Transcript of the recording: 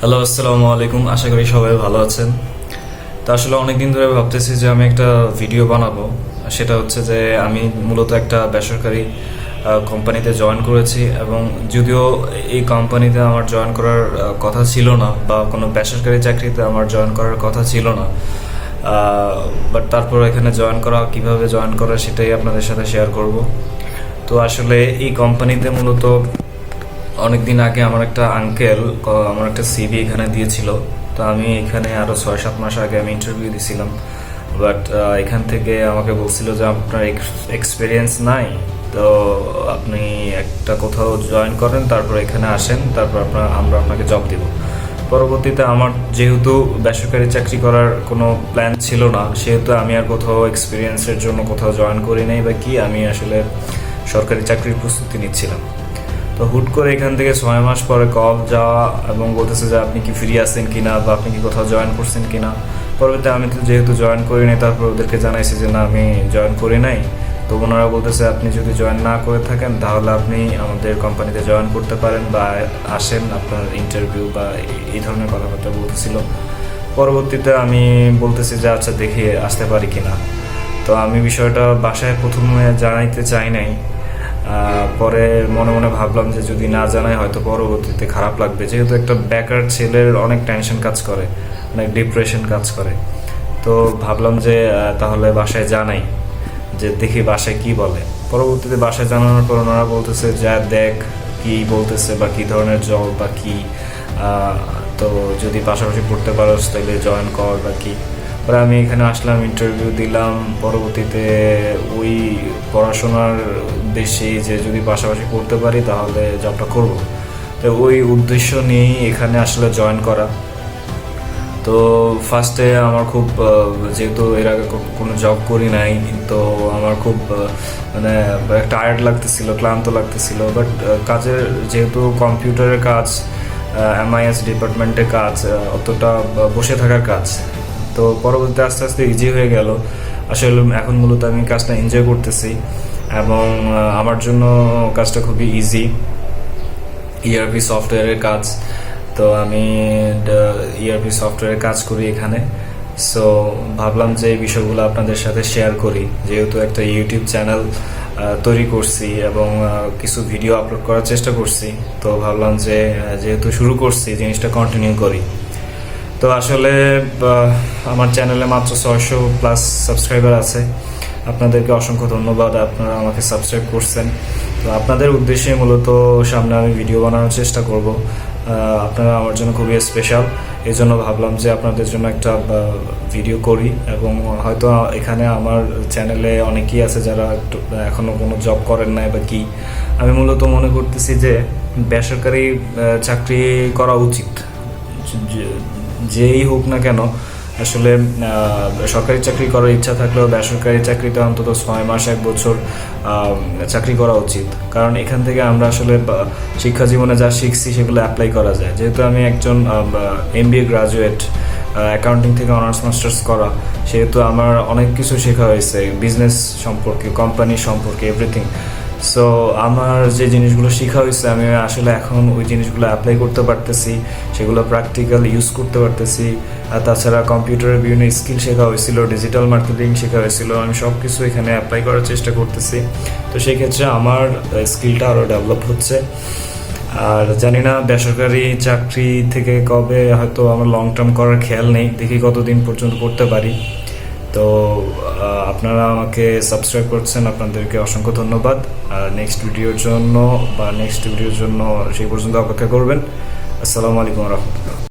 Hello, আসসালামু আলাইকুম। আশা করি সবাই ভালো আছেন। তো আসলে অনেকদিন ধরে ভাবতেছি যে আমি একটা ভিডিও বানাবো। সেটা হচ্ছে যে আমি মূলত একটা বেসরকারি কোম্পানিতে জয়েন করেছি, এবং যদিও এই কোম্পানিতে আমার জয়েন করার কথা ছিল না, বা কোনো বেসরকারি চাকরিতে আমার জয়েন করার কথা ছিল না, বাট তারপর এখানে কিভাবে জয়েন করা সেটাই আপনাদের সাথে শেয়ার করব। তো আসলে এই কোম্পানিতে মূলত অনেক দিন আগে আমার একটা আঙ্কেল আমার একটা সিভি এখানে দিয়েছিল। তো আমি এখানে আরও 6-7 মাস আগে আমি ইন্টারভিউ দিয়েছিলাম, বাট এখান থেকে আমাকে বলছিল যে আপনার এক্সপিরিয়েন্স নাই, তো আপনি একটা কোথাও জয়েন করেন, তারপর এখানে আসেন, তারপর আমরা আপনাকে জব দিব। পরবর্তীতে আমার যেহেতু বেসরকারি চাকরি করার কোনো প্ল্যান ছিল না, সেহেতু আমি আর কোথাও এক্সপিরিয়েন্সের জন্য কোথাও জয়েন করি নাই, বা কি আমি আসলে সরকারি চাকরির প্রস্তুতি নিচ্ছিলাম। তো হুট করে এখান থেকে 6 মাস পরে কল যাওয়া এবং বলতেছে যে আপনি কি ফ্রি আছেন কিনা, বা আপনি কি কোথাও জয়েন করছেন কিনা। পরবর্তীতে আমি তো যেহেতু জয়েন করি নাই, তারপর ওদেরকে জানাইছি যে না, আমি জয়েন করি নাই। তো ওনারা বলতেছে আপনি যদি জয়েন না করে থাকেন তাহলে আপনি আমাদের কোম্পানিতে জয়েন করতে পারেন, বা আসেন, আপনার ইন্টারভিউ বা এই ধরনের কথাবার্তা বলতেছিল। পরবর্তীতে আমি বলতেছি যে আচ্ছা, দেখি আসতে পারি কিনা। তো আমি বিষয়টা বাসায় প্রথমে জানাইতে চাই নাই। পরে মনে মনে ভাবলাম যে যদি না জানাই হয়তো পরবর্তীতে খারাপ লাগবে, যেহেতু একটা বেকার ছেলের অনেক টেনশন কাজ করে, অনেক ডিপ্রেশন কাজ করে। তো ভাবলাম যে তাহলে বাসায় জানাই, যে দেখি বাসায় কি বলে। পরবর্তীতে বাসায় জানানোর পর ওনারা বলতেছে যা দেখ কি বলতেছে, বা কি ধরনের জব বা কি, তো যদি পাশাপাশি পড়তে পারোস তাহলে জয়েন কর বা কি। পরে আমি এখানে আসলাম, ইন্টারভিউ দিলাম। পরবর্তীতে ওই পড়াশোনার উদ্দেশ্যে যে যদি পাশাপাশি করতে পারি তাহলে জবটা করব, তো ওই উদ্দেশ্য নিয়েই এখানে আসলে জয়েন করা। তো ফার্স্টে আমার খুব যেহেতু এর আগে কোনো জব করি নাই, তো আমার খুব মানে টায়ার্ড লাগতেছিল, ক্লান্ত লাগতেছিল। বাট কাজের যেহেতু কম্পিউটারের কাজ, MIS ডিপার্টমেন্টের কাজ, অতটা বসে থাকার কাজ, তো পরবর্তীতে আস্তে আস্তে ইজি হয়ে গেল। আসলে এখন মূলত আমি কাজটা এনজয় করতেছি, এবং আমার জন্য কাজটা খুবই ইজি। ERP সফটওয়্যারের কাজ। তো আমি ERP সফটওয়্যারের কাজ করি এখানে। সো ভাবলাম যে এই বিষয়গুলো আপনাদের সাথে শেয়ার করি, যেহেতু একটা ইউটিউব চ্যানেল তৈরি করছি এবং কিছু ভিডিও আপলোড করার চেষ্টা করছি। তো ভাবলাম যে যেহেতু শুরু করছি, জিনিসটা কন্টিনিউ করি। তো আসলে আমার চ্যানেলে মাত্র 600+ সাবস্ক্রাইবার আছে। আপনাদেরকে অসংখ্য ধন্যবাদ, আপনারা আমাকে সাবস্ক্রাইব করছেন। তো আপনাদের উদ্দেশ্যে মূলত সামনে আমি ভিডিও বানানোর চেষ্টা করব। আপনারা আমার জন্য খুবই স্পেশাল, এই জন্য ভাবলাম যে আপনাদের জন্য একটা ভিডিও করি। এবং হয়তো এখানে আমার চ্যানেলে অনেকেই আছে যারা এখনও কোনো জব করেন নাই বা কি। আমি মূলত মনে করতেছি যে বেসরকারি চাকরি করা উচিত, যেই হোক না কেন। আসলে সরকারি চাকরি করার ইচ্ছা থাকলেও বেসরকারি চাকরিতে অন্তত 6 মাস 1 বছর চাকরি করা উচিত, কারণ এখান থেকে আমরা আসলে শিক্ষা জীবনে যা শিখছি সেগুলো অ্যাপ্লাই করা যায়। যেহেতু আমি একজন MBA গ্রাজুয়েট, অ্যাকাউন্টিং থেকে অনার্স মাস্টার্স করা, সেহেতু আমার অনেক কিছু শেখা হয়েছে বিজনেস সম্পর্কে, কোম্পানি সম্পর্কে, এভরিথিং। সো আমার যে জিনিসগুলো শেখা হয়েছে আমি আসলে এখন ওই জিনিসগুলো অ্যাপ্লাই করতে পারতেছি, সেগুলো প্র্যাকটিক্যাল ইউজ করতে পারতেছি। আর তাছাড়া কম্পিউটারের বিভিন্ন স্কিল শেখা হয়েছিল, ডিজিটাল মার্কেটিং শেখা হয়েছিল, আমি সব কিছু এখানে অ্যাপ্লাই করার চেষ্টা করতেছি। তো সেই ক্ষেত্রে আমার স্কিলটা আরও ডেভেলপ হচ্ছে। আর জানি না বেসরকারি চাকরি থেকে কবে হয়তো আমার লং টার্ম করার খেয়াল নেই, দেখি কতদিন পর্যন্ত করতে পারি। তো আপনারা আমাকে সাবস্ক্রাইব করছেন, আপনাদেরকে অসংখ্য ধন্যবাদ। নেক্সট ভিডিওর জন্য সেই পর্যন্ত অপেক্ষা করবেন। আসসালামু আলাইকুম রহমতুল্লাহ।